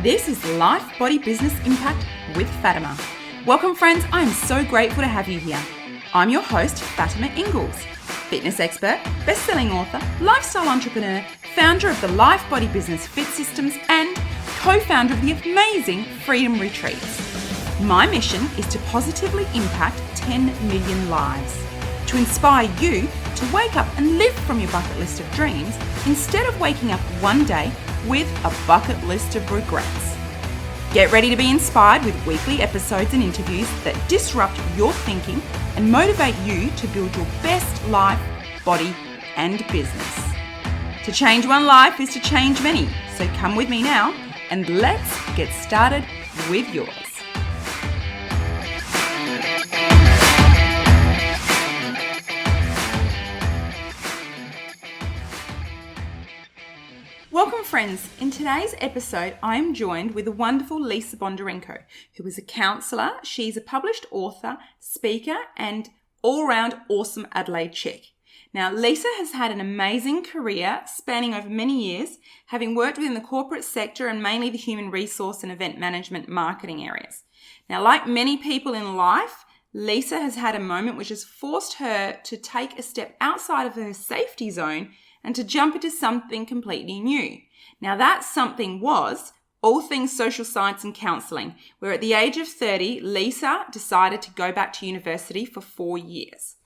This is Life, Body, Business Impact with Fatima. Welcome friends, I am so grateful to have you here. I'm your host, Fatima Ingalls, fitness expert, best-selling author, lifestyle entrepreneur, founder of the Life, Body, Business Fit Systems and co-founder of the amazing Freedom Retreats. My mission is to positively impact 10 million lives, to inspire you to wake up and live from your bucket list of dreams instead of waking up one day with a bucket list of regrets. Get ready to be inspired with weekly episodes and interviews that disrupt your thinking and motivate you to build your best life, body, and business. To change one life is to change many, so come with me now and let's get started with yours. Welcome friends, in today's episode I am joined with the wonderful Lisa Bondarenko, who is a counsellor. She's a published author, speaker and all-round awesome Adelaide chick. Now Lisa has had an amazing career spanning over many years, having worked within the corporate sector and mainly the human resource and event management marketing areas. Now like many people in life, Lisa has had a moment which has forced her to take a step outside of her safety zone and to jump into something completely new. Now that something was all things social science and counselling, where at the age of 30, Lisa decided to go back to university for 4 years.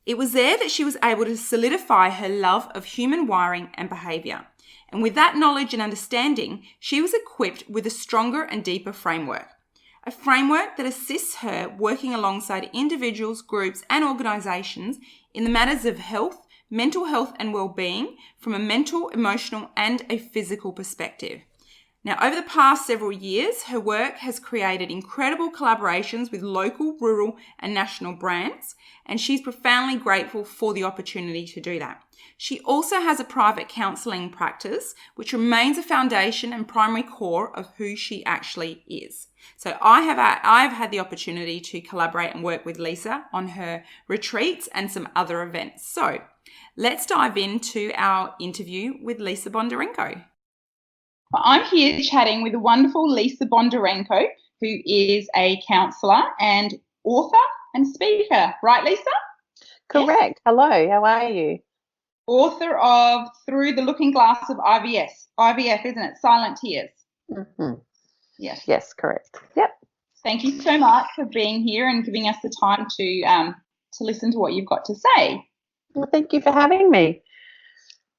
It was there that she was able to solidify her love of human wiring and behaviour. And with that knowledge and understanding, she was equipped with a stronger and deeper framework. A framework that assists her working alongside individuals, groups and organisations in the matters of health, mental health and well-being from a mental, emotional and a physical perspective. Now, over the past several years, her work has created incredible collaborations with local, rural and national brands, and she's profoundly grateful for the opportunity to do that. She also has a private counselling practice, which remains a foundation and primary core of who she actually is. So I've had the opportunity to collaborate and work with Lisa on her retreats and some other events. So let's dive into our interview with Lisa Bondarenko. I'm here chatting with the wonderful Lisa Bondarenko, who is a counsellor and author and speaker. Right, Lisa? Correct. Yes. Hello, how are you? Author of Through the Looking Glass of IVF, isn't it? Silent Tears. Mm-hmm. Yes, correct. Yep. Thank you so much for being here and giving us the time to listen to what you've got to say. Well, thank you for having me.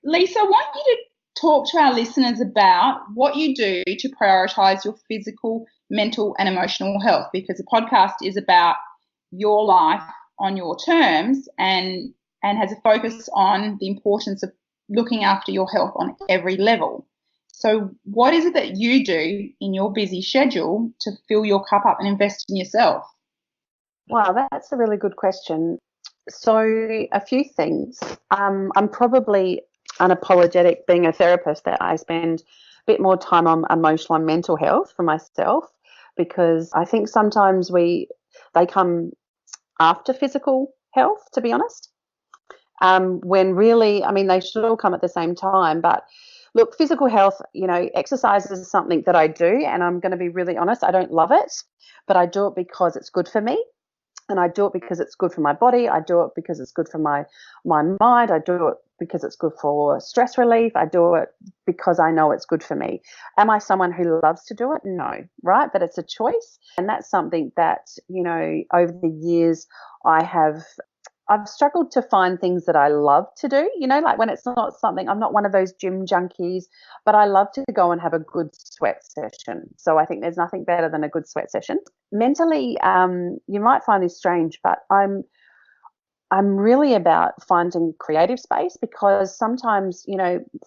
Lisa, I want you to talk to our listeners about what you do to prioritise your physical, mental and emotional health, because the podcast is about your life on your terms and has a focus on the importance of looking after your health on every level. So what is it that you do in your busy schedule to fill your cup up and invest in yourself? Wow, that's a really good question. So a few things. I'm probably unapologetic being a therapist that I spend a bit more time on emotional and mental health for myself, because I think sometimes they come after physical health, to be honest, when really, I mean, they should all come at the same time. But look, physical health, exercise is something that I do, and I'm going to be really honest, I don't love it, but I do it because it's good for me. And I do it because it's good for my body. I do it because it's good for my mind. I do it because it's good for stress relief. I do it because I know it's good for me. Am I someone who loves to do it? No, right? But it's a choice. And that's something that, over the years I've struggled to find things that I love to do, like when it's not something, I'm not one of those gym junkies, but I love to go and have a good sweat session. So I think there's nothing better than a good sweat session. Mentally, you might find this strange, but I'm really about finding creative space, because sometimes,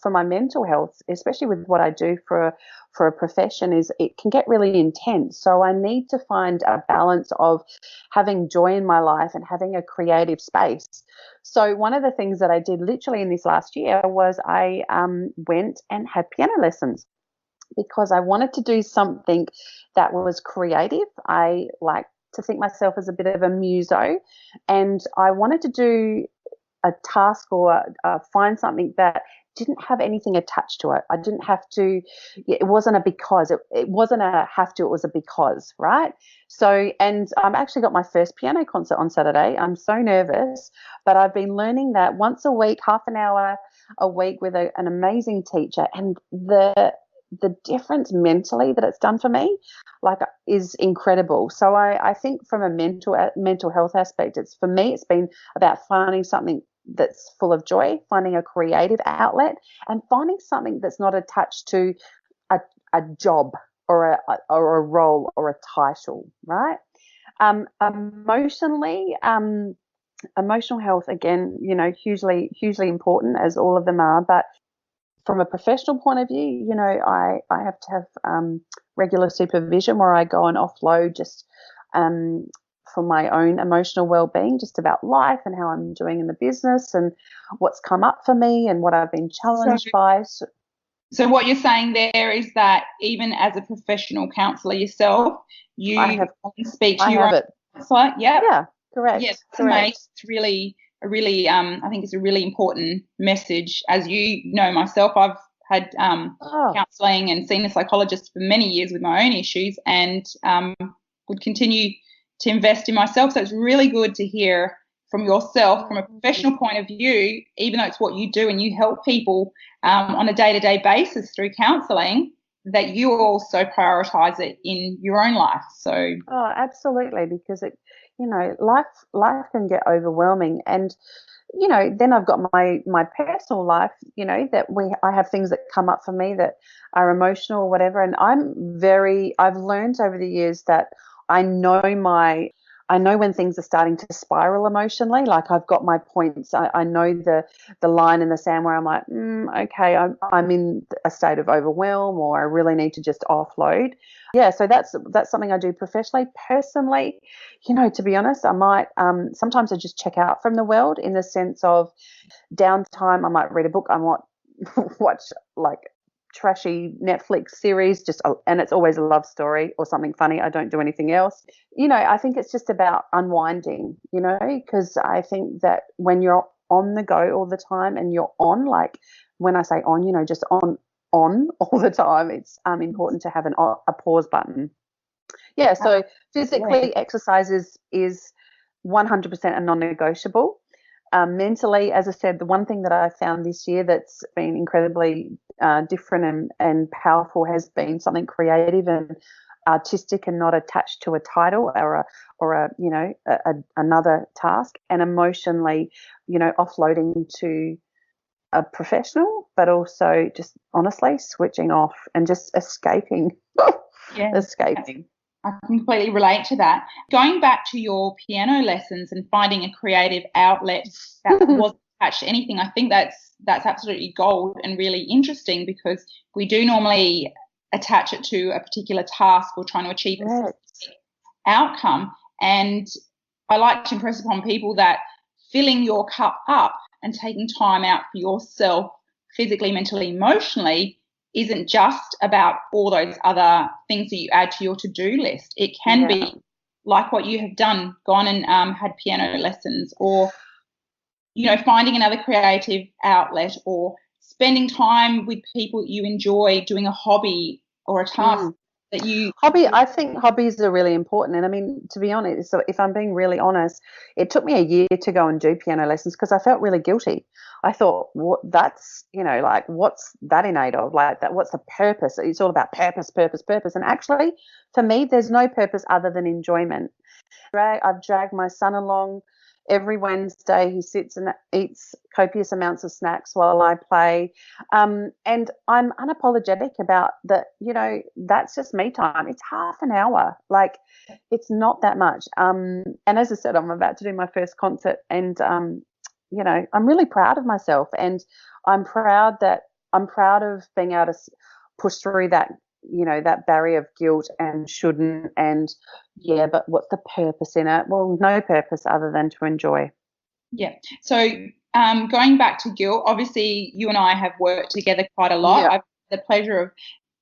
for my mental health, especially with what I do for a profession, is it can get really intense. So I need to find a balance of having joy in my life and having a creative space. So one of the things that I did literally in this last year was I went and had piano lessons, because I wanted to do something that was creative. I like to think myself as a bit of a muso, and I wanted to do a task or find something that didn't have anything attached to it. I didn't have to, it wasn't a because, it wasn't a have to, it was a because, right? So, and I've actually got my first piano concert on Saturday. I'm so nervous, but I've been learning that once a week, half an hour a week with an amazing teacher, and the difference mentally that it's done for me, like, is incredible. So I think from a mental health aspect, it's, for me, it's been about finding something that's full of joy, finding a creative outlet, and finding something that's not attached to a job or a role or a title, right? Emotionally, emotional health, again, hugely important, as all of them are. But from a professional point of view, I have to have regular supervision where I go and offload just for my own emotional well-being, just about life and how I'm doing in the business and what's come up for me and what I've been challenged by. So what you're saying there is that even as a professional counsellor yourself, you speak to your own counsellor. Yeah, correct. Yes, it's really I think it's a really important message. As you know, myself, I've had counselling and seen a psychologist for many years with my own issues, and would continue to invest in myself. So it's really good to hear from yourself, from a professional point of view, even though it's what you do and you help people on a day-to-day basis through counselling, that you also prioritise it in your own life. So absolutely, because life can get overwhelming, and then I've got my personal life, that I have things that come up for me that are emotional or whatever, and I've learned over the years that I know when things are starting to spiral emotionally. Like, I've got my points. I know the line in the sand where I'm like, okay, I'm in a state of overwhelm, or I really need to just offload. Yeah, so that's something I do professionally. Personally, to be honest, I might sometimes I just check out from the world, in the sense of downtime. I might read a book. I might watch like trashy Netflix series, and it's always a love story or something funny. I don't do anything else. I think it's just about unwinding, because I think that when you're on the go all the time and you're on, like, when I say on, just on all the time, it's important to have a pause button. Yeah, so physically, exercise is 100% a non-negotiable. Mentally, as I said, the one thing that I found this year that's been incredibly different and powerful has been something creative and artistic, and not attached to a title or another task. And emotionally, offloading to a professional, but also just honestly switching off and just escaping. Escaping. I completely relate to that. Going back to your piano lessons and finding a creative outlet that wasn't attached to anything, I think that's absolutely gold and really interesting, because we do normally attach it to a particular task or trying to achieve a specific outcome. And I like to impress upon people that filling your cup up and taking time out for yourself, physically, mentally, emotionally, isn't just about all those other things that you add to your to-do list. It can be like what you have done, gone and had piano lessons, or finding another creative outlet, or spending time with people you enjoy, doing a hobby or a task that you I think hobbies are really important. And I mean, to be honest, so if I'm being really honest, it took me a year to go and do piano lessons because I felt really guilty. I thought, what's that in aid of? Like, that, what's the purpose? It's all about purpose. And actually, for me, there's no purpose other than enjoyment. I've dragged my son along. Every Wednesday, he sits and eats copious amounts of snacks while I play. And I'm unapologetic about that. That's just me time. It's half an hour. Like, it's not that much. And as I said, I'm about to do my first concert, and, I'm really proud of myself. And I'm proud of being able to push through that, that barrier of guilt and shouldn't, and but what's the purpose in it? Well, no purpose other than to enjoy. Yeah. So going back to guilt, obviously you and I have worked together quite a lot. I've had the pleasure of,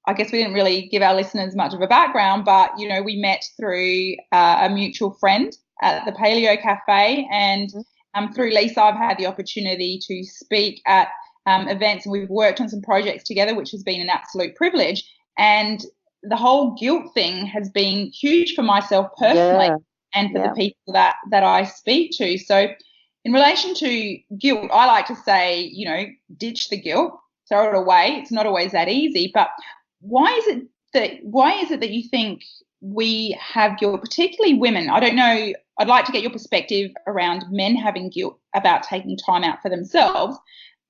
I guess we didn't really give our listeners much of a background, but, we met through a mutual friend at the Paleo Cafe, and through Lisa, I've had the opportunity to speak at events, and we've worked on some projects together, which has been an absolute privilege. And the whole guilt thing has been huge for myself personally and for the people that I speak to. So in relation to guilt, I like to say, you know, ditch the guilt, throw it away. It's not always that easy. But why is it that you think we have guilt, particularly women? I don't know. I'd like to get your perspective around men having guilt about taking time out for themselves,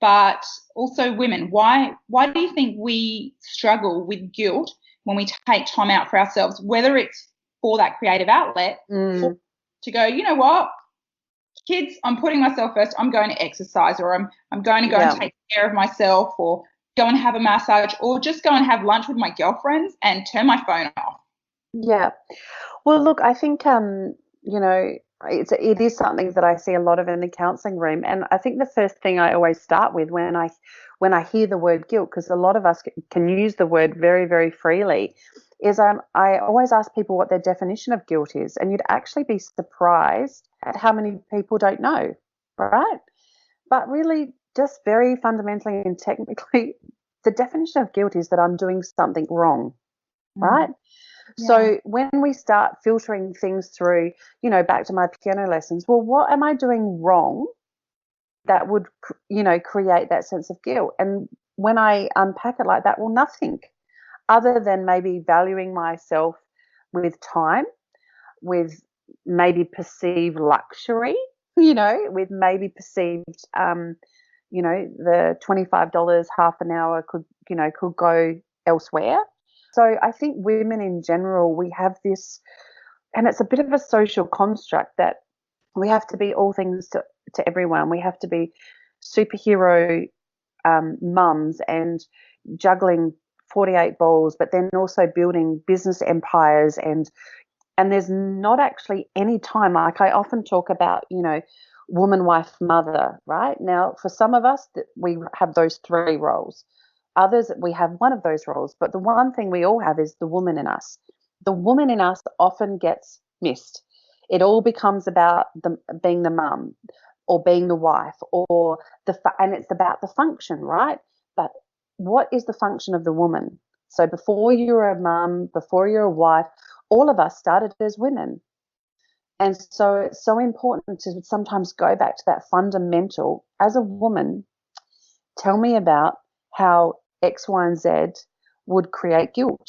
but also women. Why do you think we struggle with guilt when we take time out for ourselves, whether it's for that creative outlet or to go, you know what, kids, I'm putting myself first, I'm going to exercise, or I'm going to go and take care of myself, or go and have a massage, or just go and have lunch with my girlfriends and turn my phone off? Yeah. Well, look, I think, you know, it is something that I see a lot of in the counselling room. And I think the first thing I always start with when I hear the word guilt, because a lot of us can use the word very, very freely, is I always ask people what their definition of guilt is. And you'd actually be surprised at how many people don't know, right? But really, just very fundamentally and technically, the definition of guilt is that I'm doing something wrong, right? Yeah. So when we start filtering things through, you know, back to my piano lessons, well, what am I doing wrong that would, you know, create that sense of guilt? And when I unpack it like that, well, nothing other than maybe valuing myself with time, with maybe perceived luxury, you know, with maybe perceived, you know, the $25 half an hour could go elsewhere. So I think women in general, we have this, and it's a bit of a social construct that we have to be all things to everyone. We have to be superhero mums and juggling 48 balls, but then also building business empires, and there's not actually any time. Like I often talk about, you know, woman, wife, mother, right? Now, for some of us, we have those three roles. Others, we have one of those roles, but the one thing we all have is the woman in us. The woman in us often gets missed. It all becomes about being the mum or being the wife, or and it's about the function, right? But what is the function of the woman? So before you're a mum, before you're a wife, all of us started as women. And so it's so important to sometimes go back to that fundamental. As a woman, tell me about how X, Y, and Z would create guilt.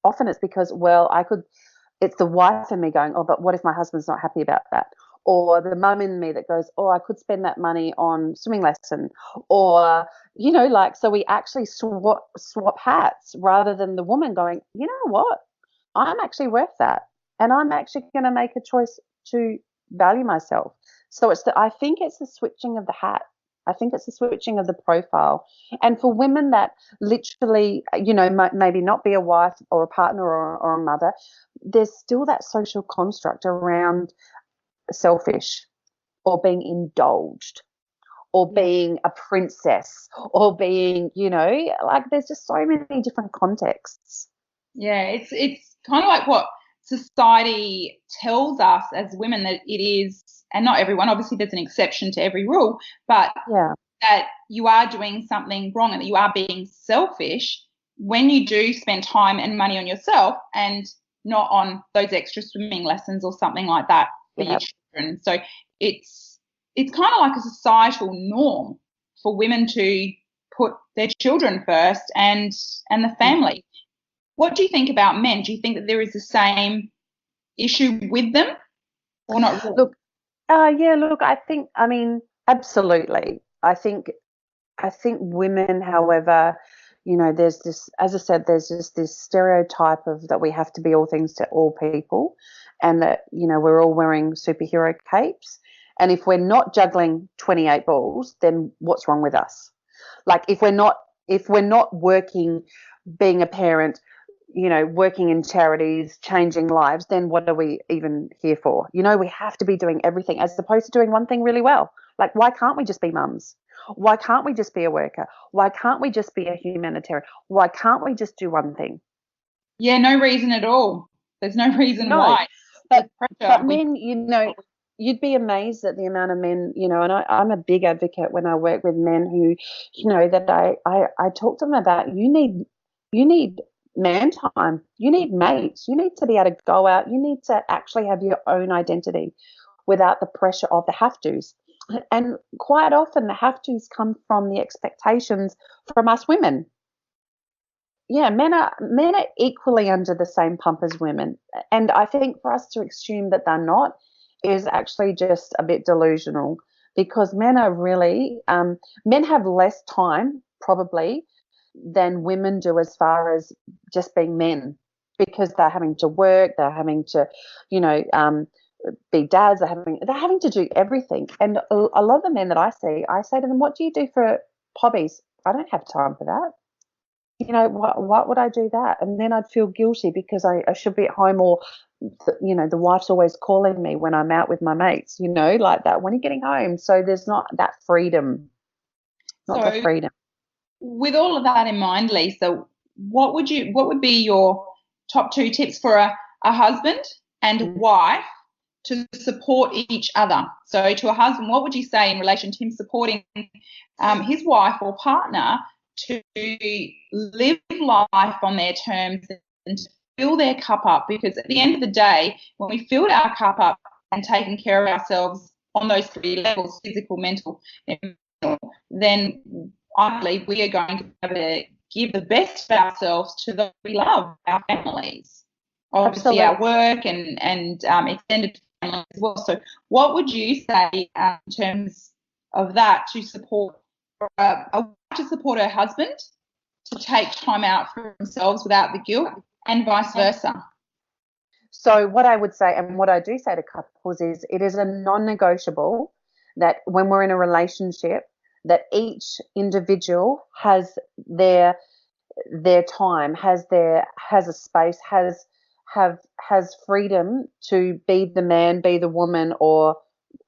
Often it's because, well, it's the wife in me going, oh, but what if my husband's not happy about that? Or the mum in me that goes, oh, I could spend that money on swimming lesson. Or, you know, like, so we actually swap hats, rather than the woman going, you know what, I'm actually worth that. And I'm actually going to make a choice to value myself. So I think it's the switching of the hat. I think it's the switching of the profile. And for women that literally, you know, maybe not be a wife or a partner or a mother, there's still that social construct around selfish, or being indulged, or being a princess, or being, you know, like there's just so many different contexts. Yeah, it's kind of like what society tells us as women that it is, and not everyone, obviously there's an exception to every rule, but that you are doing something wrong and that you are being selfish when you do spend time and money on yourself and not on those extra swimming lessons or something like that for your children. So it's kind of like a societal norm for women to put their children first and the family. What do you think about men? Do you think that there is the same issue with them, or not really? Look, I mean, absolutely. I think women, however, you know, there's this, as I said, there's just this stereotype of that we have to be all things to all people, and that, you know, we're all wearing superhero capes. And if we're not juggling 28 balls, then what's wrong with us? Like if we're not working, being a parent, you know, working in charities, changing lives, then what are we even here for? You know, we have to be doing everything as opposed to doing one thing really well. Like, why can't we just be mums? Why can't we just be a worker? Why can't we just be a humanitarian? Why can't we just do one thing? Yeah, no reason at all. There's no reason why. But men, you know, you'd be amazed at the amount of men, you know, and I'm a big advocate when I work with men who, you know, that I talk to them about you need man time, you need mates, you need to be able to go out, you need to actually have your own identity without the pressure of the have tos. And quite often the have tos come from the expectations from us women. Yeah, men are equally under the same pump as women, and I think for us to assume that they're not is actually just a bit delusional, because men are really men have less time probably than women do as far as just being men, because they're having to work, they're having to, you know, be dads, they're having to do everything. And a lot of the men that I say to them, "What do you do for hobbies?" "I don't have time for that." You know, what would I do that? And then I'd feel guilty because I should be at home, or, you know, the wife's always calling me when I'm out with my mates, you know, like that. When are you getting home? So there's not that freedom, not the So freedom. with all of that in mind, Lisa, what would be your top two tips for a husband and wife to support each other? So to a husband, what would you say in relation to him supporting his wife or partner to live life on their terms and to fill their cup up? Because at the end of the day, when we filled our cup up and taken care of ourselves on those three levels, physical, mental, and emotional, then I believe we are going to be able to give the best of ourselves to those we love, our families, obviously our work and extended family as well. So what would you say in terms of that to support her husband to take time out for themselves without the guilt, and vice versa? So what I would say, and what I do say to couples, is it is a non-negotiable that when we're in a relationship, that each individual has their time, has a space, has freedom to be the man, be the woman, or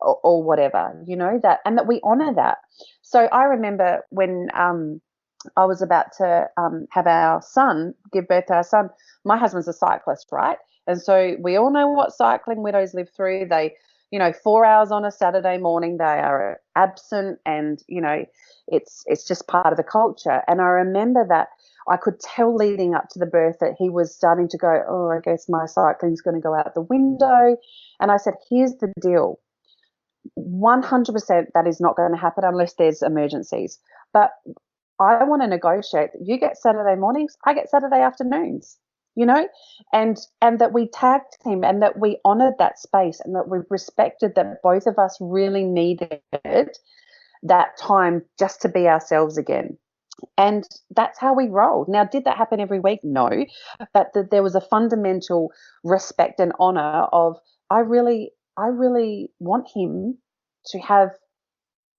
whatever, you know, that, and that we honor that. So I remember when I was about to have our son, give birth to our son. My husband's a cyclist, right? And so we all know what cycling widows live through. They, you know, 4 hours on a Saturday morning, they are absent, and, you know, it's just part of the culture. And I remember that I could tell leading up to the birth that he was starting to go, "Oh, I guess my cycling's going to go out the window." And I said, "Here's the deal. 100% that is not going to happen unless there's emergencies. But I want to negotiate that you get Saturday mornings, I get Saturday afternoons, you know, and that we tagged him, and that we honoured that space, and that we respected that both of us really needed that time just to be ourselves again." And that's how we rolled. Now, did that happen every week? No, but there was a fundamental respect and honour of, I really want him to have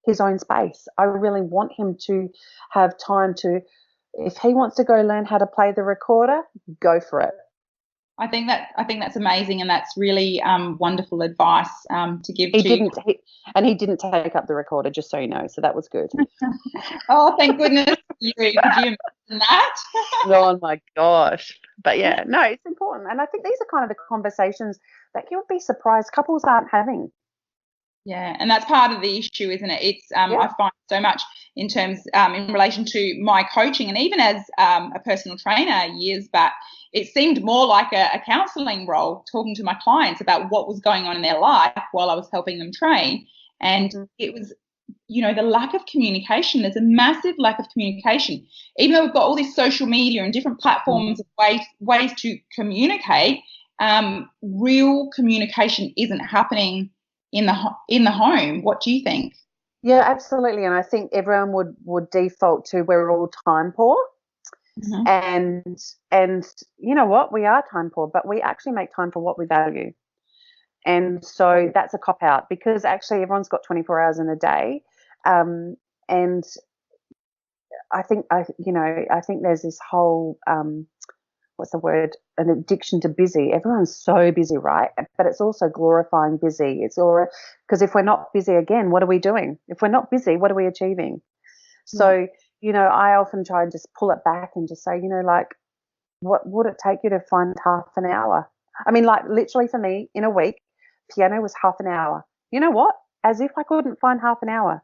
his own space. I really want him to have time to, if he wants to go learn how to play the recorder, go for it. I think that's amazing, and that's really wonderful advice to give. He didn't take up the recorder, just so you know. So that was good. Oh, thank goodness you! Could you imagine that? Oh my gosh! But yeah, no, it's important, and I think these are kind of the conversations that you'll be surprised couples aren't having. Yeah, and that's part of the issue, isn't it? It's I find so much in terms in relation to my coaching, and even as a personal trainer years back, it seemed more like a counselling role, talking to my clients about what was going on in their life while I was helping them train. And it was, you know, the lack of communication. There's a massive lack of communication. Even though we've got all this social media and different platforms, ways to communicate, real communication isn't happening in the home. What do you think? Yeah, absolutely. And I think everyone would default to, we're all time poor. Mm-hmm. And you know what? We are time poor, but we actually make time for what we value. And so that's a cop out, because actually everyone's got 24 hours in a day. And I think there's this whole, what's the word? An addiction to busy. Everyone's so busy, right? But it's also glorifying busy. It's all, because if we're not busy, again, what are we doing? If we're not busy, what are we achieving? So, you know, I often try and just pull it back and just say, you know, like, what would it take you to find half an hour? I mean, like, literally for me, in a week, piano was half an hour. You know what? As if I couldn't find half an hour.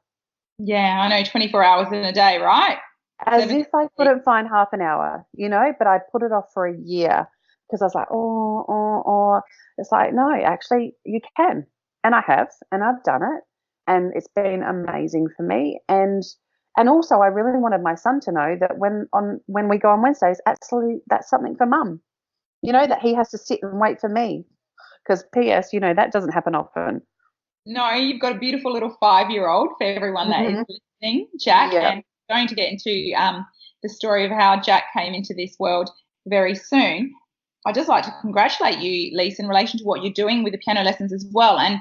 Yeah, I know, 24 hours in a day, right? As 7 if I couldn't find half an hour, but I put it off for a year because I was like, oh. It's like, no, actually, you can. And I have, and I've done it. And it's been amazing for me. And also, I really wanted my son to know that when we go on Wednesdays, actually, that's something for mum. That he has to sit and wait for me. Because P.S., that doesn't happen often. No, you've got a beautiful little 5-year-old for everyone that is listening, Jack, Yeah. and we're going to get into the story of how Jack came into this world very soon. I'd just like to congratulate you, Lisa, in relation to what you're doing with the piano lessons as well. And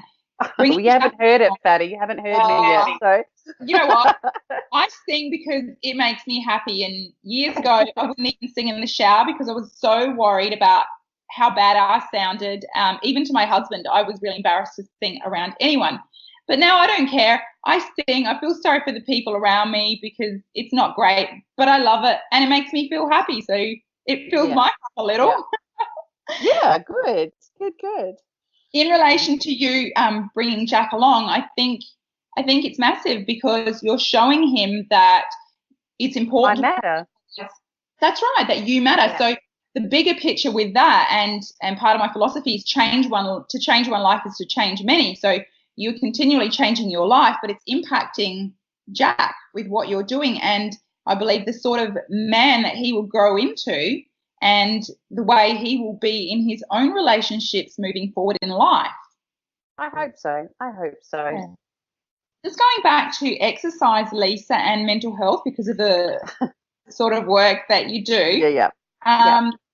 bringing You haven't heard it, Fatty. You haven't heard me yet. So you know what? I sing because it makes me happy. And years ago, I wouldn't even sing in the shower because I was so worried about how bad I sounded. Even to my husband, I was really embarrassed to sing around anyone. But now I don't care. I sing. I feel sorry for the people around me because it's not great, but I love it and it makes me feel happy. So it fills my cup a little. Yeah, good. Good. In relation to you bringing Jack along, I think it's massive because you're showing him that it's important. I matter. That's right, that you matter. Yeah. So the bigger picture with that, and part of my philosophy is change one life is to change many. So you're continually changing your life, but it's impacting Jack with what you're doing. And I believe the sort of man that he will grow into and the way he will be in his own relationships moving forward in life. I hope so. Yeah. Just going back to exercise, Lisa, and mental health because of the sort of work that you do. Yeah.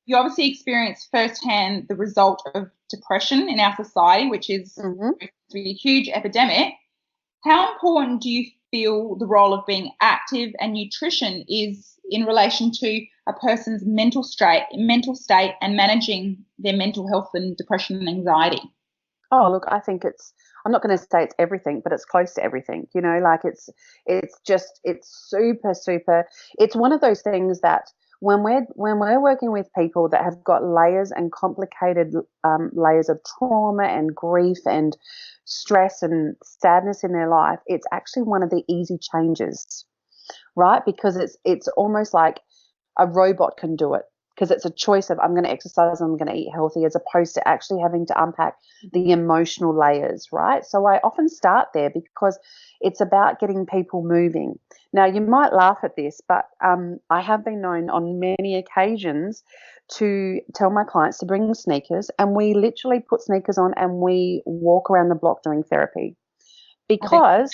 You obviously experience firsthand the result of depression in our society, which is a huge epidemic. How important do you feel the role of being active and nutrition is in relation to a person's mental state and managing their mental health and depression and anxiety? Oh, look, I think I'm not going to say it's everything, but it's close to everything, like it's super, super. It's one of those things that when we're working with people that have got layers and complicated layers of trauma and grief and stress and sadness in their life, it's actually one of the easy changes, right? Because it's almost like a robot can do it because it's a choice of I'm going to exercise, I'm going to eat healthy, as opposed to actually having to unpack the emotional layers, right? So I often start there because it's about getting people moving. Now, you might laugh at this, but I have been known on many occasions to tell my clients to bring sneakers, and we literally put sneakers on and we walk around the block doing therapy. Because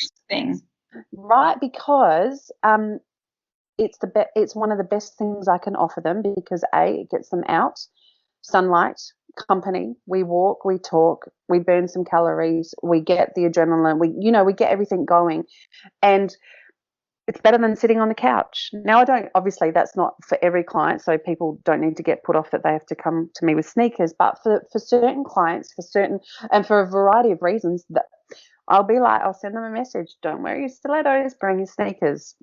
it's one of the best things I can offer them because it gets them out, sunlight, company. We walk, we talk, we burn some calories, we get the adrenaline, we get everything going, and it's better than sitting on the couch. Now, obviously that's not for every client, so people don't need to get put off that they have to come to me with sneakers, but for certain clients, and for a variety of reasons, that I'll send them a message, don't wear your stilettos, bring your sneakers,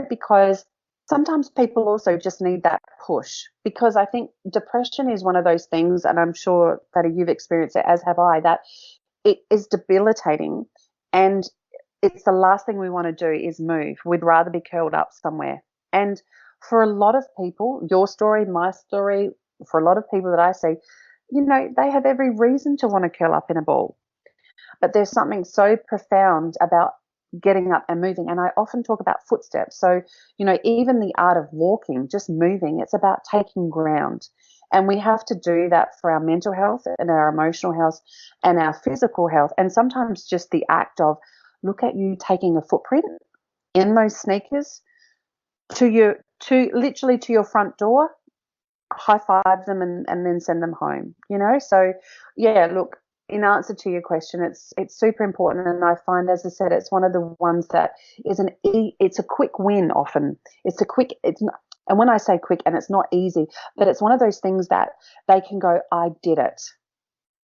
because sometimes people also just need that push, because I think depression is one of those things, and I'm sure that you've experienced it, as have I, that it is debilitating, and it's the last thing we want to do is move. We'd rather be curled up somewhere. And for a lot of people, your story, my story, for a lot of people that I see, they have every reason to want to curl up in a ball. But there's something so profound about getting up and moving. And I often talk about footsteps. So, even the art of walking, just moving, it's about taking ground. And we have to do that for our mental health and our emotional health and our physical health. And sometimes just the act of, look at you taking a footprint in those sneakers literally to your front door, high five them and then send them home, So, yeah, look, in answer to your question, it's super important, and I find, as I said, it's one of the ones that is it's a quick win often. And when I say quick, and it's not easy, but it's one of those things that they can go, I did it.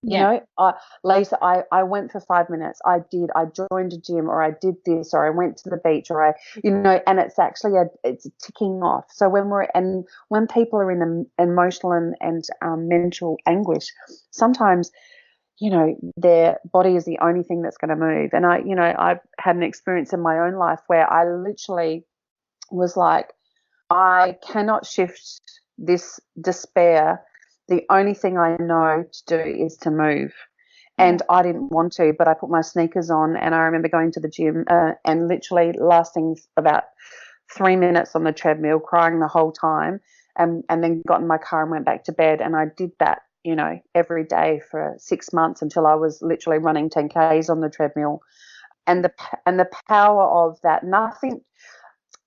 Lisa, I went for 5 minutes. I joined a gym, or I did this, or I went to the beach, or and it's actually it's ticking off. So when people are in emotional and mental anguish, sometimes their body is the only thing that's going to move. And I've had an experience in my own life where I literally was like, I cannot shift this despair. The only thing I know to do is to move. And I didn't want to, but I put my sneakers on, and I remember going to the gym and literally lasting about 3 minutes on the treadmill, crying the whole time, and then got in my car and went back to bed. And I did that, every day for 6 months until I was literally running 10Ks on the treadmill. And the power of that, nothing.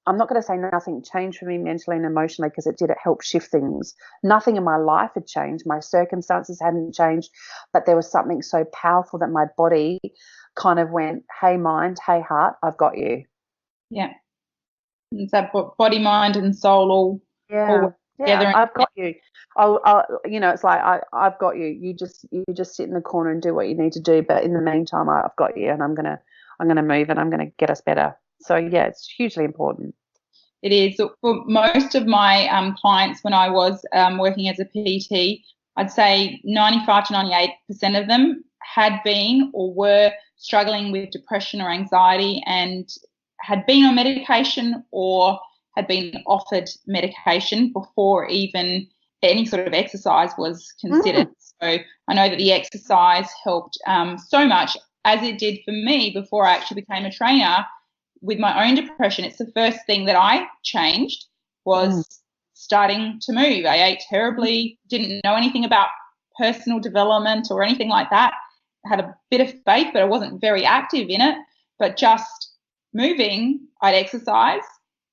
I'm not going to say nothing changed for me mentally and emotionally, because it did. It helped shift things. Nothing in my life had changed. My circumstances hadn't changed, but there was something so powerful that my body kind of went, hey, mind, hey, heart, I've got you. Yeah. It's that body, mind and soul all together. Yeah, I've got you. It's like I've got you. You just sit in the corner and do what you need to do. But in the meantime, I've got you, and I'm gonna move, and I'm gonna get us better. So yeah, it's hugely important. It is. For most of my clients, when I was working as a PT, I'd say 95 to 98% of them had been or were struggling with depression or anxiety and had been on medication or had been offered medication before even any sort of exercise was considered. So I know that the exercise helped so much, as it did for me before I actually became a trainer. With my own depression, it's the first thing that I changed was starting to move. I ate terribly, didn't know anything about personal development or anything like that. I had a bit of faith, but I wasn't very active in it. But just moving, I'd exercise,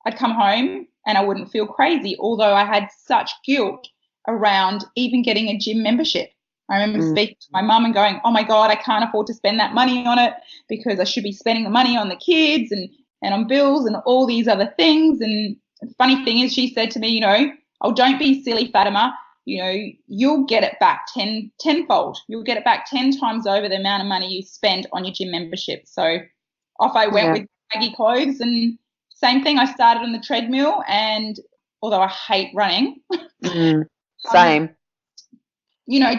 I'd come home and I wouldn't feel crazy, although I had such guilt around even getting a gym membership. I remember speaking to my mum and going, oh, my God, I can't afford to spend that money on it because I should be spending the money on the kids and on bills and all these other things. And the funny thing is, she said to me, oh, don't be silly, Fatima. You'll get it back tenfold. You'll get it back 10 times over the amount of money you spend on your gym membership. So off I went with baggy clothes, and same thing. I started on the treadmill, and although I hate running, same.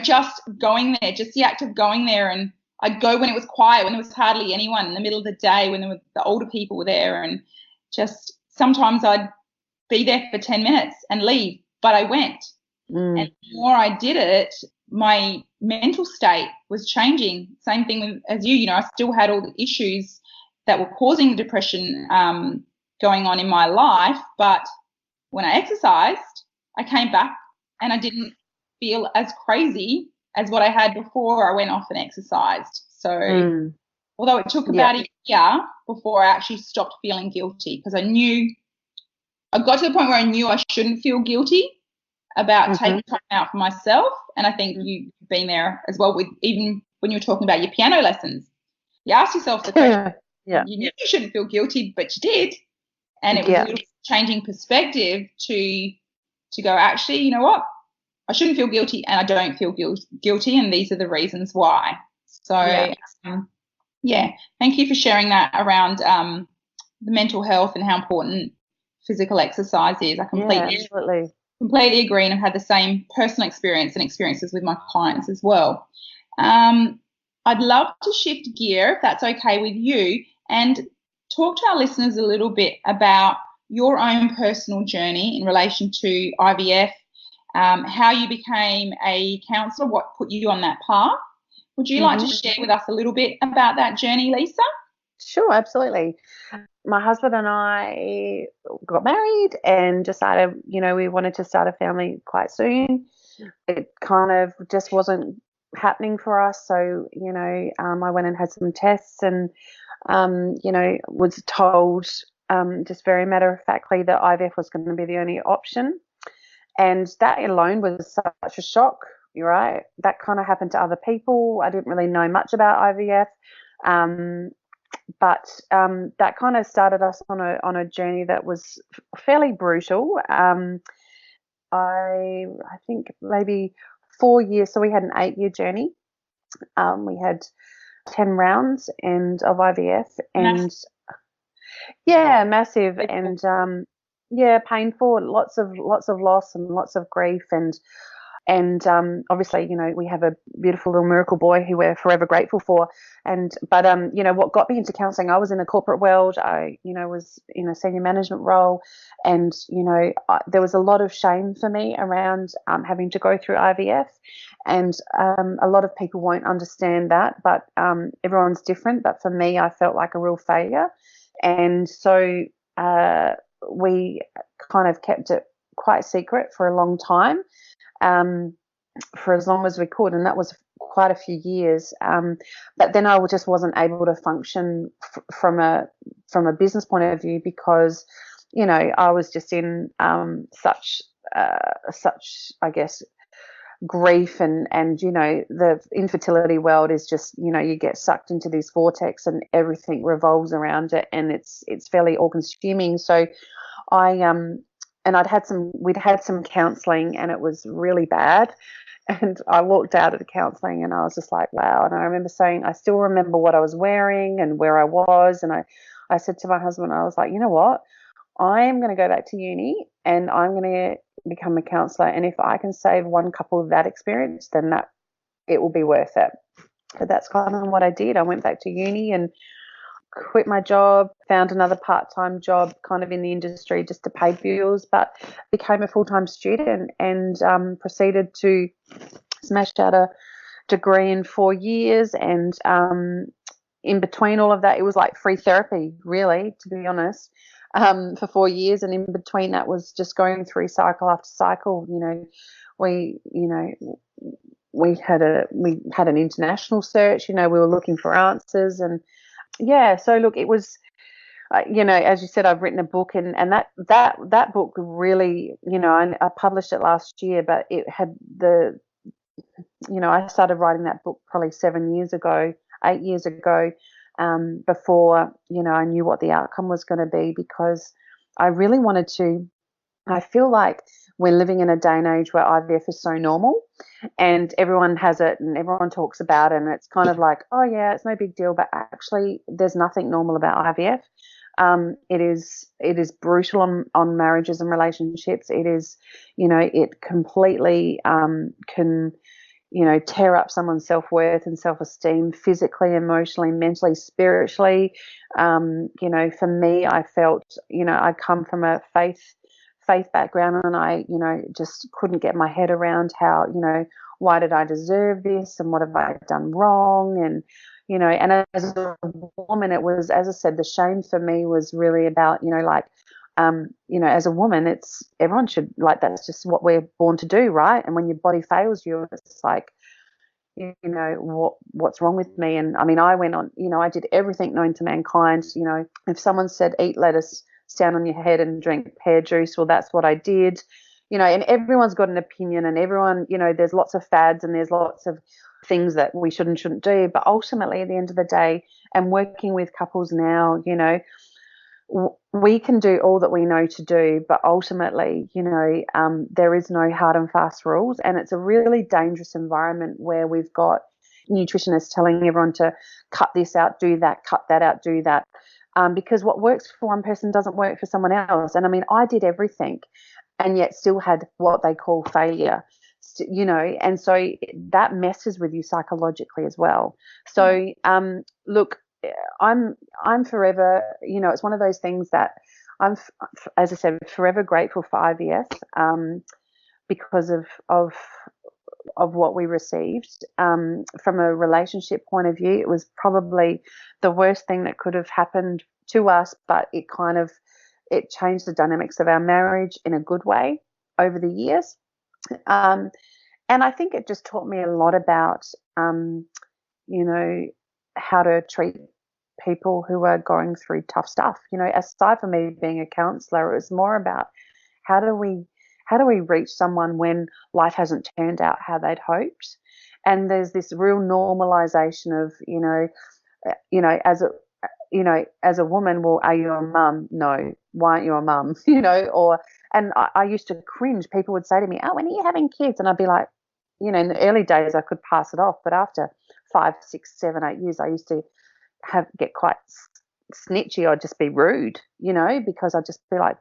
Just going there, just the act of going there. And I'd go when it was quiet, when there was hardly anyone, in the middle of the day, when the older people were there, and just sometimes I'd be there for 10 minutes and leave, but I went. And the more I did it, my mental state was changing. Same thing as you, I still had all the issues that were causing the depression going on in my life, but when I exercised, I came back and I didn't feel as crazy as what I had before I went off and exercised. So although it took about a year before I actually stopped feeling guilty, because I got to the point where I knew I shouldn't feel guilty about taking time out for myself. And I think you've been there as well, with even when you were talking about your piano lessons. You asked yourself the question, you knew you shouldn't feel guilty, but you did. And it was a little changing perspective to go, actually, you know what? I shouldn't feel guilty, and I don't feel guilty, and these are the reasons why. So, thank you for sharing that around the mental health and how important physical exercise is. I completely agree, and I've had the same personal experience and experiences with my clients as well. I'd love to shift gear, if that's okay with you, and talk to our listeners a little bit about your own personal journey in relation to IVF, how you became a counsellor, what put you on that path. Would you like to share with us a little bit about that journey, Lisa? Sure, absolutely. My husband and I got married and decided, we wanted to start a family quite soon. It kind of just wasn't happening for us. So, I went and had some tests and, was told just very matter-of-factly that IVF was going to be the only option. And that alone was such a shock, you're right? That kind of happened to other people. I didn't really know much about IVF. But that kind of started us on a journey that was fairly brutal. I think maybe 4 years. So we had an 8-year journey. We had 10 rounds of IVF, and massive, and painful. Lots of loss and lots of grief, and And obviously, we have a beautiful little miracle boy who we're forever grateful for. But what got me into counselling, I was in the corporate world. I, was in a senior management role, and there was a lot of shame for me around having to go through IVF, and a lot of people won't understand that. But everyone's different. But for me, I felt like a real failure, and so we kind of kept it quite secret for a long time. For as long as we could, and that was quite a few years. But then I just wasn't able to function from a business point of view because, I was just in such I guess grief and the infertility world is just you get sucked into this vortex and everything revolves around it, and it's fairly all consuming. So I and we'd had some counselling, and it was really bad. And I walked out of the counselling and I was just like, wow. And I remember saying, I still remember what I was wearing and where I was. And I said to my husband, I was like, you know what? I am going to go back to uni and I'm going to become a counsellor. And if I can save one couple of that experience, then it will be worth it. So that's kind of what I did. I went back to uni and quit my job, found another part-time job kind of in the industry just to pay bills, but became a full-time student and proceeded to smash out a degree in 4 years. And in between all of that, it was like free therapy, really, to be honest, for 4 years. And in between that was just going through cycle after cycle. We had an international search. We were looking for answers. And yeah, so look, it was, as you said, I've written a book, and that book really, I published it last year, but it had I started writing that book probably 8 years ago, before, I knew what the outcome was going to be, because I really wanted to. I feel like we're living in a day and age where IVF is so normal and everyone has it and everyone talks about it, and it's kind of like, oh yeah, it's no big deal, but actually there's nothing normal about IVF. It is brutal on marriages and relationships. It is, it completely can, tear up someone's self-worth and self-esteem physically, emotionally, mentally, spiritually. For me, I felt, I come from a faith background, and I, just couldn't get my head around how, why did I deserve this and what have I done wrong? And, and as a woman, it was, as I said, the shame for me was really about, as a woman, everyone should, that's just what we're born to do, right? And when your body fails you, it's like, what's wrong with me? And I mean, I went on, I did everything known to mankind. If someone said eat lettuce, stand on your head and drink pear juice, well, that's what I did. And everyone's got an opinion, and everyone, there's lots of fads and there's lots of things that we should and shouldn't do. But ultimately, at the end of the day, and working with couples now, we can do all that we know to do, but ultimately, there is no hard and fast rules, and it's a really dangerous environment where we've got nutritionists telling everyone to cut this out, do that, cut that out, do that, because what works for one person doesn't work for someone else. And I mean, I did everything and yet still had what they call failure, and so that messes with you psychologically as well. So look, I'm forever, it's one of those things that I'm, as I said, forever grateful for IVF, because of what we received. From a relationship point of view, it was probably the worst thing that could have happened to us, but it changed the dynamics of our marriage in a good way over the years. And I think it just taught me a lot about, how to treat people who are going through tough stuff. Aside from me being a counsellor, it was more about how do we reach someone when life hasn't turned out how they'd hoped. And there's this real normalization of, as a woman, well, are you a mum? No. Why aren't you a mum? And I used to cringe. People would say to me, oh, when are you having kids? And I'd be like, in the early days I could pass it off, but after 5, 6, 7, 8 years, I used to get quite snitchy or just be rude, because I'd just be like,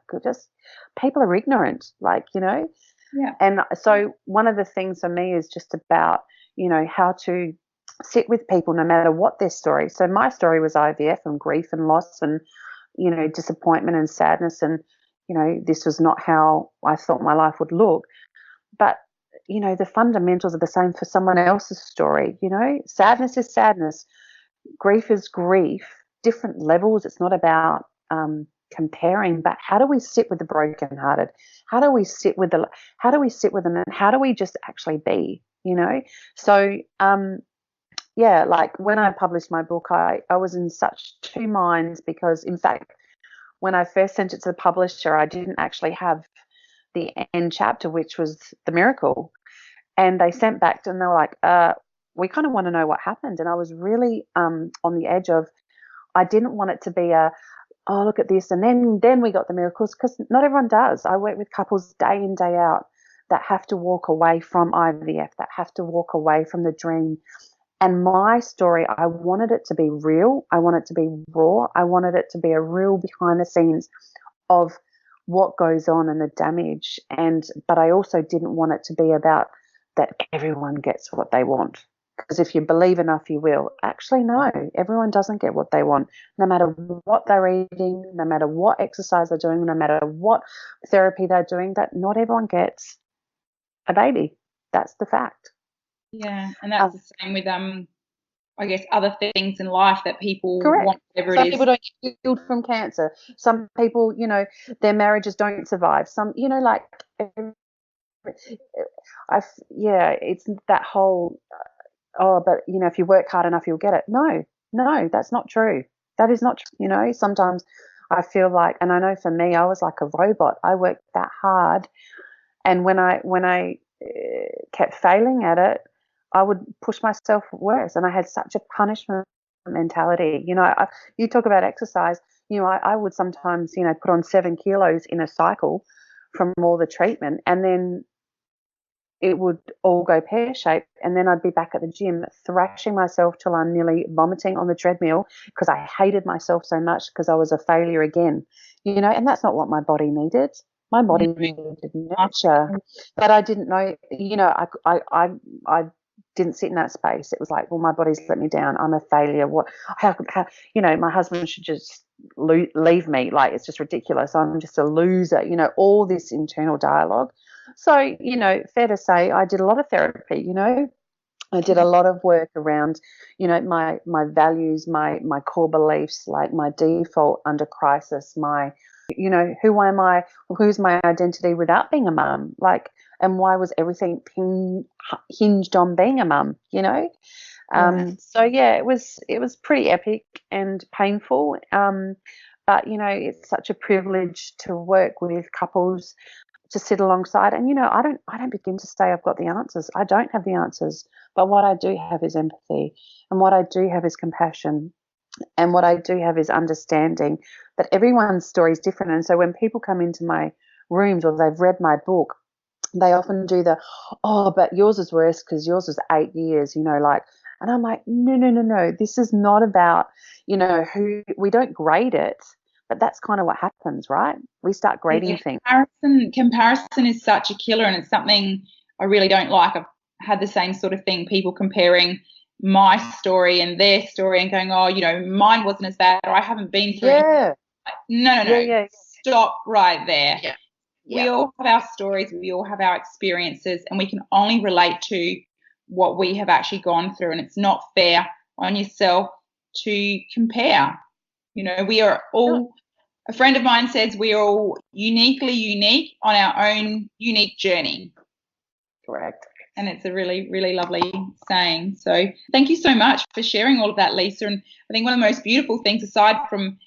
people are ignorant, Yeah. And so one of the things for me is just about, how to sit with people no matter what their story. So my story was IVF and grief and loss and, disappointment and sadness. And, this was not how I thought my life would look. But, the fundamentals are the same for someone else's story. Sadness is sadness. Grief is grief, different levels. It's not about comparing, but how do we sit with the brokenhearted? How do we sit with them? And how do we just actually be, So, like when I published my book, I was in such two minds because, in fact, when I first sent it to the publisher, I didn't actually have the end chapter, which was the miracle. And they sent back and they were like, we kind of want to know what happened. And I was really on the edge of, I didn't want it to be oh, look at this. And then we got the miracles, because not everyone does. I work with couples day in, day out that have to walk away from IVF, that have to walk away from the dream. And my story, I wanted it to be real. I wanted it to be raw. I wanted it to be a real behind the scenes of what goes on and the damage. But I also didn't want it to be about that everyone gets what they want. Because if you believe enough, you will. Actually, no, everyone doesn't get what they want. No matter what they're eating, no matter what exercise they're doing, no matter what therapy they're doing, that not everyone gets a baby. That's the fact. Yeah, and that's the same with I guess other things in life that people correct. want, whatever Some it is. people don't get healed from cancer. Some people, their marriages don't survive. Some, it's that whole, but if you work hard enough, you'll get it. No, that's not true. That is not true. Sometimes I feel like, and I know for me, I was like a robot. I worked that hard, and when I kept failing at it, I would push myself worse, and I had such a punishment mentality. You talk about exercise. I would sometimes, put on 7 kilos in a cycle from all the treatment, and then it would all go pear-shaped, and then I'd be back at the gym thrashing myself till I'm nearly vomiting on the treadmill because I hated myself so much because I was a failure again, and that's not what my body needed. My body needed nurture, but I didn't know, I didn't sit in that space. It was like, well, my body's let me down. I'm a failure. How my husband should just leave me. Like, it's just ridiculous. I'm just a loser, all this internal dialogue. So, fair to say, I did a lot of therapy, I did a lot of work around, my values, my core beliefs, like my default under crisis, my, who am I, who's my identity without being a mum, like, and why was everything hinged on being a mum, So yeah, it was pretty epic and painful, but it's such a privilege to work with couples, to sit alongside. And I don't begin to say I've got the answers. I don't have the answers, but what I do have is empathy, and what I do have is compassion, and what I do have is understanding that everyone's story is different. And so when people come into my rooms or they've read my book, they often do but yours is worse because yours was 8 years, and I'm like, no, this is not about, who, we don't grade it. But that's kind of what happens, right? We start grading things. Comparison is such a killer, and it's something I really don't like. I've had the same sort of thing, people comparing my story and their story and going, mine wasn't as bad, or I haven't been through it. No. Yeah. Stop right there. Yeah. We all have our stories, we all have our experiences, and we can only relate to what we have actually gone through, and it's not fair on yourself to compare. We are all, a friend of mine says, we are all uniquely unique on our own unique journey. Correct. And it's a really, really lovely saying. So thank you so much for sharing all of that, Lisa. And I think one of the most beautiful things, aside from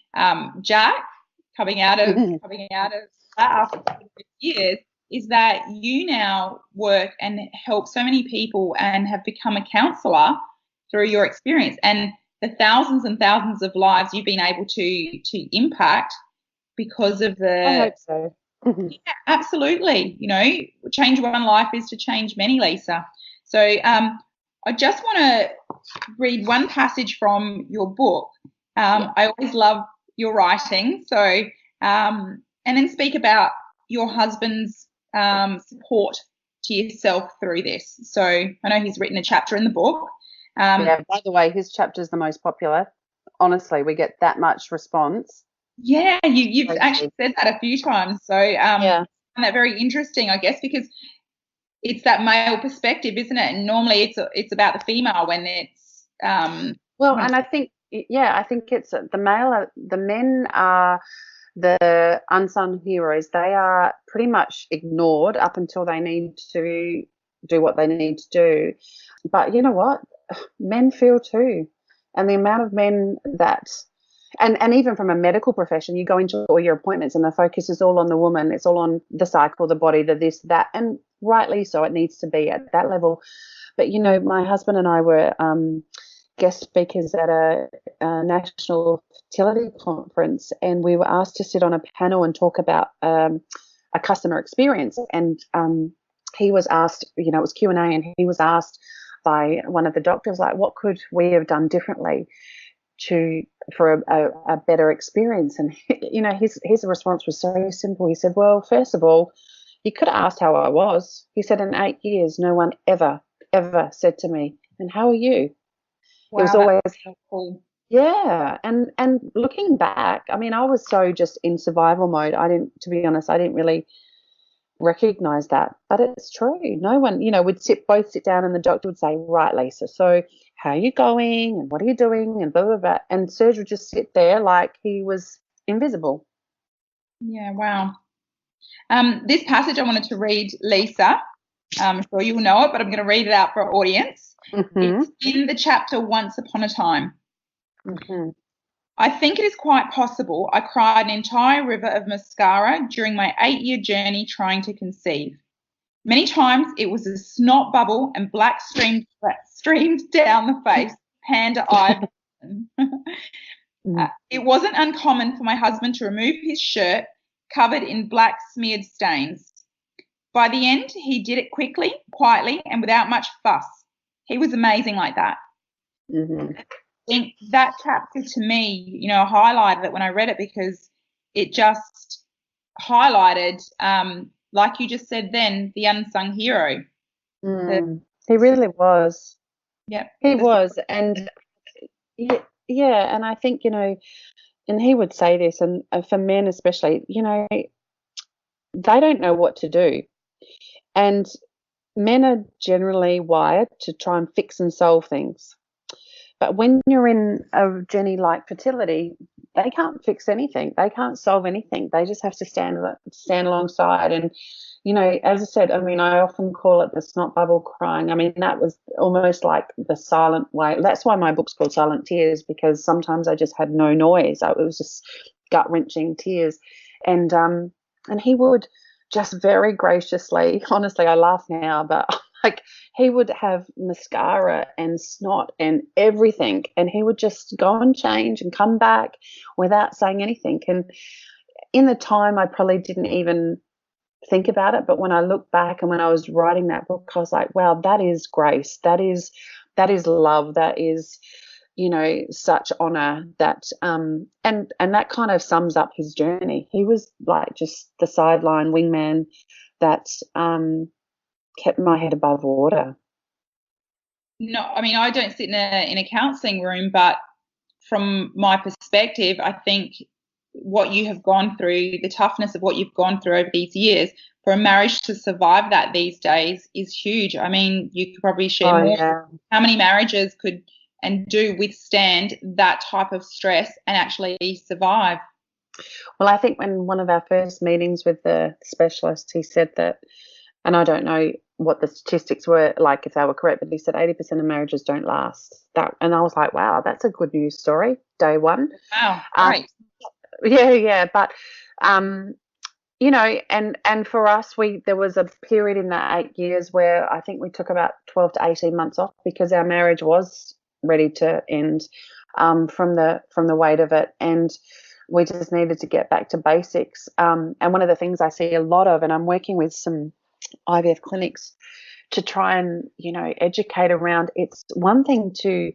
Jack coming out of that after years, is that you now work and help so many people and have become a counsellor through your experience, and the thousands and thousands of lives you've been able to impact because of the. I hope so. Yeah, absolutely. Change one life is to change many, Lisa. So I just want to read one passage from your book. I always love your writing. So and then speak about your husband's support to yourself through this? So I know he's written a chapter in the book. Yeah, by the way, his chapter is the most popular. Honestly, we get that much response. Yeah, you've Crazy. actually said that a few times. So I find that very interesting, I guess, because it's that male perspective, isn't it? And normally it's about the female when it's well, and I think it's the men are the unsung heroes. They are pretty much ignored up until they need to do what they need to do. But you know what? Men feel too. And the amount of men that, and even from a medical profession, you go into all your appointments and the focus is all on the woman. It's all on the cycle, the body, the this, that, and rightly so. It needs to be at that level. But, you know, my husband and I were guest speakers at a national fertility conference, and we were asked to sit on a panel and talk about a customer experience. And he was asked, you know, it was Q&A, and he was asked by one of the doctors, like, what could we have done differently for a better experience? And, you know, his response was so simple. He said, well, first of all, you could have asked how I was. He said, in 8 years, no one ever said to me, and how are you? Wow, it was always helpful. Yeah. And looking back, I mean, I was so just in survival mode. To be honest, I didn't really recognize that, but it's true. No one, you know, would both sit down and the doctor would say, right, Lisa, so how are you going and what are you doing and blah, blah, blah. And Serge would just sit there like he was invisible. Yeah, wow. This passage I wanted to read, Lisa, I'm sure you'll know it, but I'm going to read it out for our audience. Mm-hmm. It's in the chapter Once Upon a Time. Mm-hmm. I think it is quite possible I cried an entire river of mascara during my 8-year journey trying to conceive. Many times it was a snot bubble and black streamed down the face, panda eye. It wasn't uncommon for my husband to remove his shirt covered in black smeared stains. By the end, he did it quickly, quietly, and without much fuss. He was amazing like that. Mm-hmm. I think that chapter to me, you know, highlighted it when I read it because it just highlighted, like you just said then, the unsung hero. He really was. Yeah. He was. And yeah, and I think, you know, and he would say this, and for men especially, you know, they don't know what to do. And men are generally wired to try and fix and solve things. But when you're in a journey like fertility, they can't fix anything. They can't solve anything. They just have to stand alongside. And, you know, as I said, I mean, I often call it the snot bubble crying. I mean, that was almost like the silent way. That's why my book's called Silent Tears, because sometimes I just had no noise. It was just gut-wrenching tears. And he would just very graciously, honestly, I laugh now, but like he would have mascara and snot and everything, and he would just go and change and come back without saying anything. And in the time, I probably didn't even think about it, but when I look back and when I was writing that book, I was like, wow, that is grace. That is love. That is, you know, such honor. That and that kind of sums up his journey. He was like just the sideline wingman that kept my head above water. No, I mean, I don't sit in a counselling room, but from my perspective, I think what you have gone through, the toughness of what you've gone through over these years, for a marriage to survive that these days is huge. I mean, you could probably share more. Yeah. How many marriages could and do withstand that type of stress and actually survive? Well, I think when one of our first meetings with the specialist, he said that, and I don't know what the statistics were like, if they were correct, but he said 80% of marriages don't last. And I was like, wow, that's a good news story, day one. Wow, great. Yeah, but you know, and for us, there was a period in that 8 years where I think we took about 12 to 18 months off because our marriage was ready to end from the weight of it, and we just needed to get back to basics. And one of the things I see a lot of, and I'm working with some IVF clinics to try and, you know, educate around, it's one thing to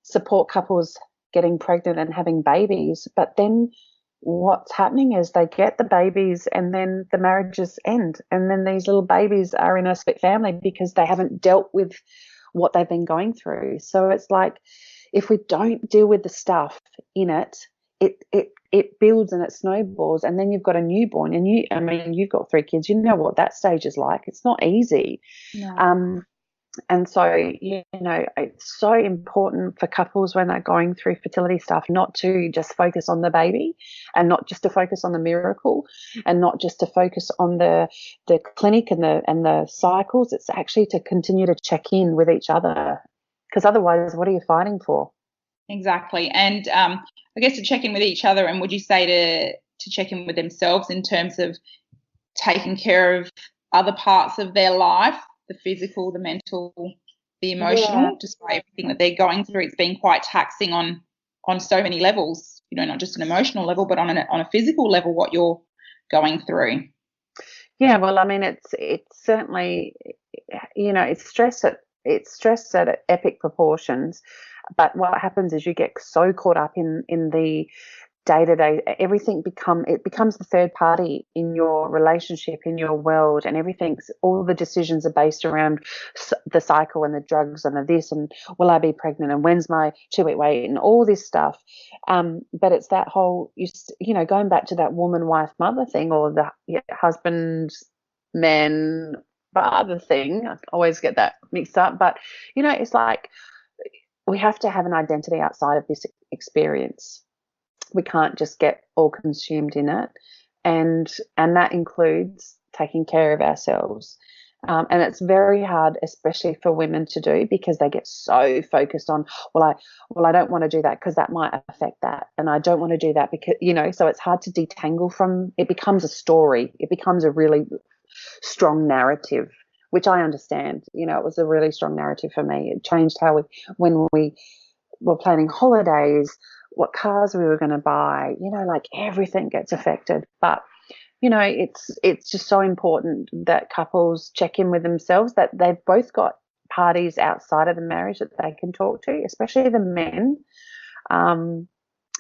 support couples getting pregnant and having babies, but then what's happening is they get the babies and then the marriages end. And then these little babies are in a split family because they haven't dealt with what they've been going through. So it's like, if we don't deal with the stuff in it, it builds and it snowballs, and then you've got a newborn, and you've got 3 kids. You know what that stage is like. It's not easy. No. And so, it's so important for couples when they're going through fertility stuff not to just focus on the baby, and not just to focus on the miracle, and not just to focus on the clinic and the cycles. It's actually to continue to check in with each other, because otherwise, what are you fighting for? Exactly. And I guess to check in with each other, and would you say to check in with themselves in terms of taking care of other parts of their life, the physical, the mental, the emotional, despite everything that they're going through? It's been quite taxing on so many levels, not just an emotional level, but on a physical level, what you're going through. Yeah, well, I mean, it's certainly, it's stress at epic proportions. But what happens is you get so caught up in the day-to-day, everything becomes the third party in your relationship, in your world, and all the decisions are based around the cycle and the drugs and the this, and will I be pregnant, and when's my 2-week wait, and all this stuff. But it's that whole, going back to that woman, wife, mother thing, or the husband, man, father thing. I always get that mixed up. But, it's like we have to have an identity outside of this experience. We can't just get all consumed in it, and that includes taking care of ourselves. And it's very hard, especially for women, to do, because they get so focused on, I don't want to do that because that might affect that, and I don't want to do that because, so it's hard to detangle from. It becomes a story. It becomes a really strong narrative, which I understand. It was a really strong narrative for me. It changed how when we were planning holidays, what cars we were going to buy, like everything gets affected. But, it's just so important that couples check in with themselves, that they've both got parties outside of the marriage that they can talk to, especially the men,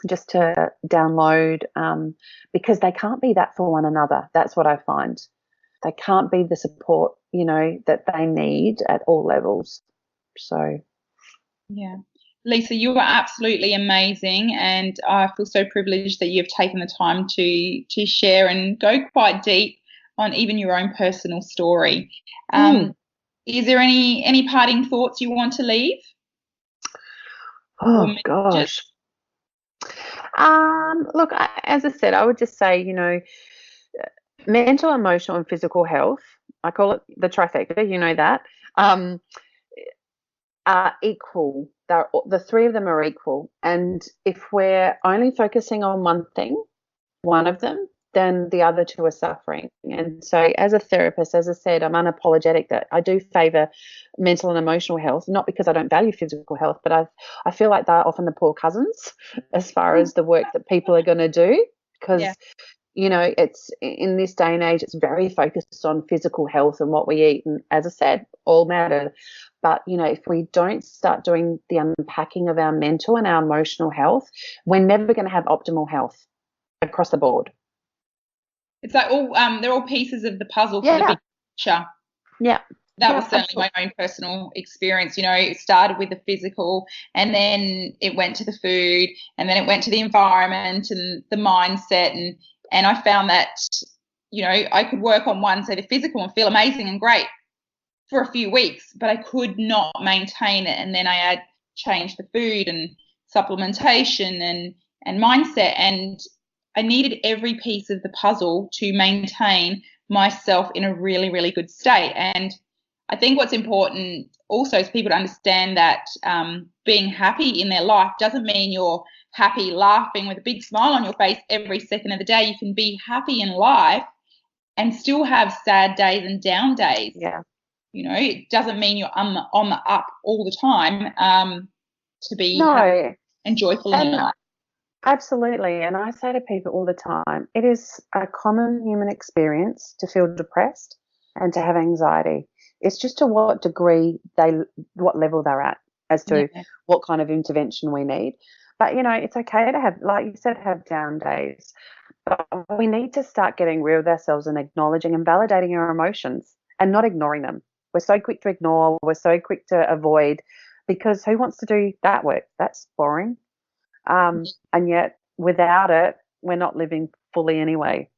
just to download, because they can't be that for one another. That's what I find. They can't be the support, that they need at all levels. So, yeah. Lisa, you are absolutely amazing, and I feel so privileged that you've taken the time to share and go quite deep on even your own personal story. Is there any parting thoughts you want to leave? Oh gosh. Look, as I said, I would just say, mental, emotional, and physical health, I call it the trifecta, that, are equal. The 3 of them are equal. And if we're only focusing on one of them, then the other 2 are suffering. And so as a therapist, as I said, I'm unapologetic that I do favour mental and emotional health, not because I don't value physical health, but I feel like they're often the poor cousins as far as the work that people are going to do, because it's in this day and age, it's very focused on physical health and what we eat. And as I said, all matter. But, if we don't start doing the unpacking of our mental and our emotional health, we're never going to have optimal health across the board. It's like they're all pieces of the puzzle for the big picture. Yeah. That was certainly my own personal experience. It started with the physical, and then it went to the food, and then it went to the environment and the mindset. And I found that, I could work on one, say the physical, and feel amazing and great for a few weeks, but I could not maintain it. And then I had changed the food and supplementation and mindset, and I needed every piece of the puzzle to maintain myself in a really, really good state. And I think what's important also is people to understand that being happy in their life doesn't mean you're happy laughing with a big smile on your face every second of the day. You can be happy in life and still have sad days and down days. Yeah. It doesn't mean you're on the up all the time to be happy and joyful in your life. Absolutely. And I say to people all the time, it is a common human experience to feel depressed and to have anxiety. It's just to what degree what level they're at as to what kind of intervention we need. But, it's okay to have, like you said, have down days. But we need to start getting real with ourselves and acknowledging and validating our emotions and not ignoring them. We're so quick to ignore. We're so quick to avoid, because who wants to do that work? That's boring. And yet without it, we're not living fully anyway.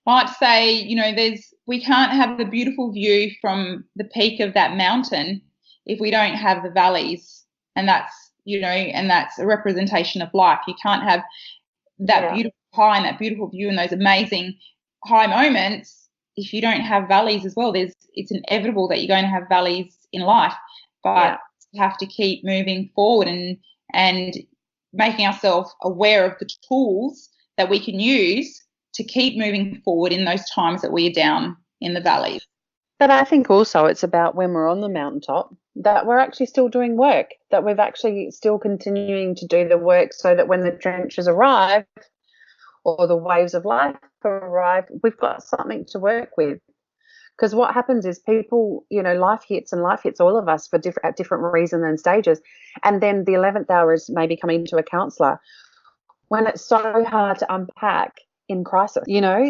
Might say, we can't have the beautiful view from the peak of that mountain if we don't have the valleys. And that's, and that's a representation of life. You can't have that beautiful high and that beautiful view and those amazing high moments if you don't have valleys as well. It's inevitable that you're going to have valleys in life, but you have to keep moving forward and making ourselves aware of the tools that we can use to keep moving forward in those times that we are down in the valleys. But I think also it's about when we're on the mountaintop that we're actually still doing work, that we've actually still continuing to do the work, so that when the trenches arrive or the waves of life arrive, we've got something to work with. Because what happens is people, life hits all of us at different reasons and stages. And then the 11th hour is maybe coming to a counsellor when it's so hard to unpack in crisis,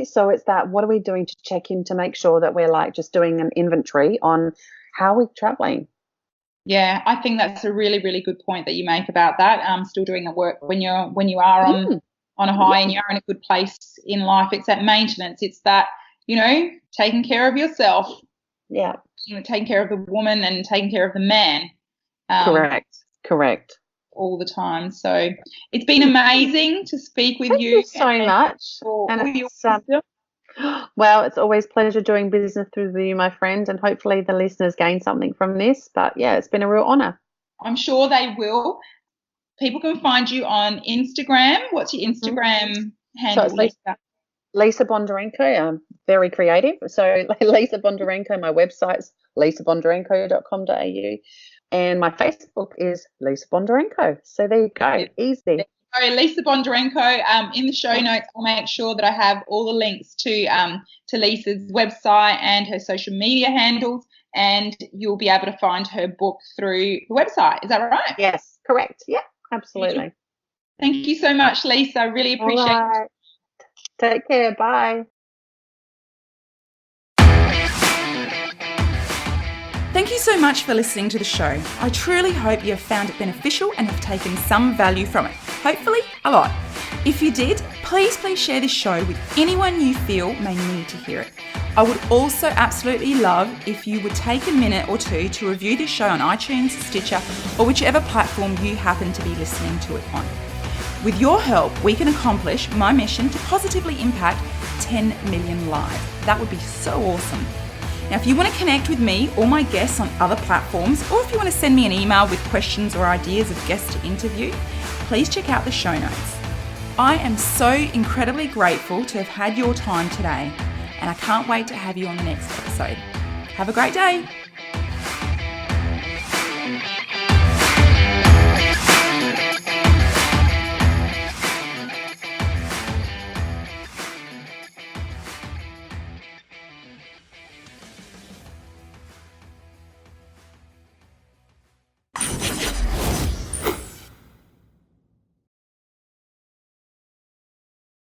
So it's that, what are we doing to check in to make sure that we're like just doing an inventory on how we're traveling? Yeah, I think that's a really, really good point that you make about that. Still doing the work when you are on a high and you're in a good place in life. It's that maintenance. It's that, taking care of yourself. Yeah. Taking care of the woman and taking care of the man. Correct. All the time. So it's been amazing to speak with you. Thank you so much. Well, it's always a pleasure doing business with you, my friend, and hopefully the listeners gain something from this. But yeah, it's been a real honour. I'm sure they will. People can find you on Instagram. What's your Instagram handle? So it's Lisa Bondarenko. I'm very creative. So Lisa Bondarenko, my website's lisabondarenko.com.au. And my Facebook is Lisa Bondarenko. So there you go. Easy. So Lisa Bondarenko, in the show notes, I'll make sure that I have all the links to Lisa's website and her social media handles, and you'll be able to find her book through the website. Is that right? Yes, correct. Yeah, absolutely. Thank you so much, Lisa. I really appreciate it. Take care. Bye. Thank you so much for listening to the show. I truly hope you have found it beneficial and have taken some value from it. Hopefully, a lot. If you did, please share this show with anyone you feel may need to hear it. I would also absolutely love if you would take a minute or two to review this show on iTunes, Stitcher, or whichever platform you happen to be listening to it on. With your help, we can accomplish my mission to positively impact 10 million lives. That would be so awesome. Now, if you want to connect with me or my guests on other platforms, or if you want to send me an email with questions or ideas of guests to interview, please check out the show notes. I am so incredibly grateful to have had your time today, and I can't wait to have you on the next episode. Have a great day.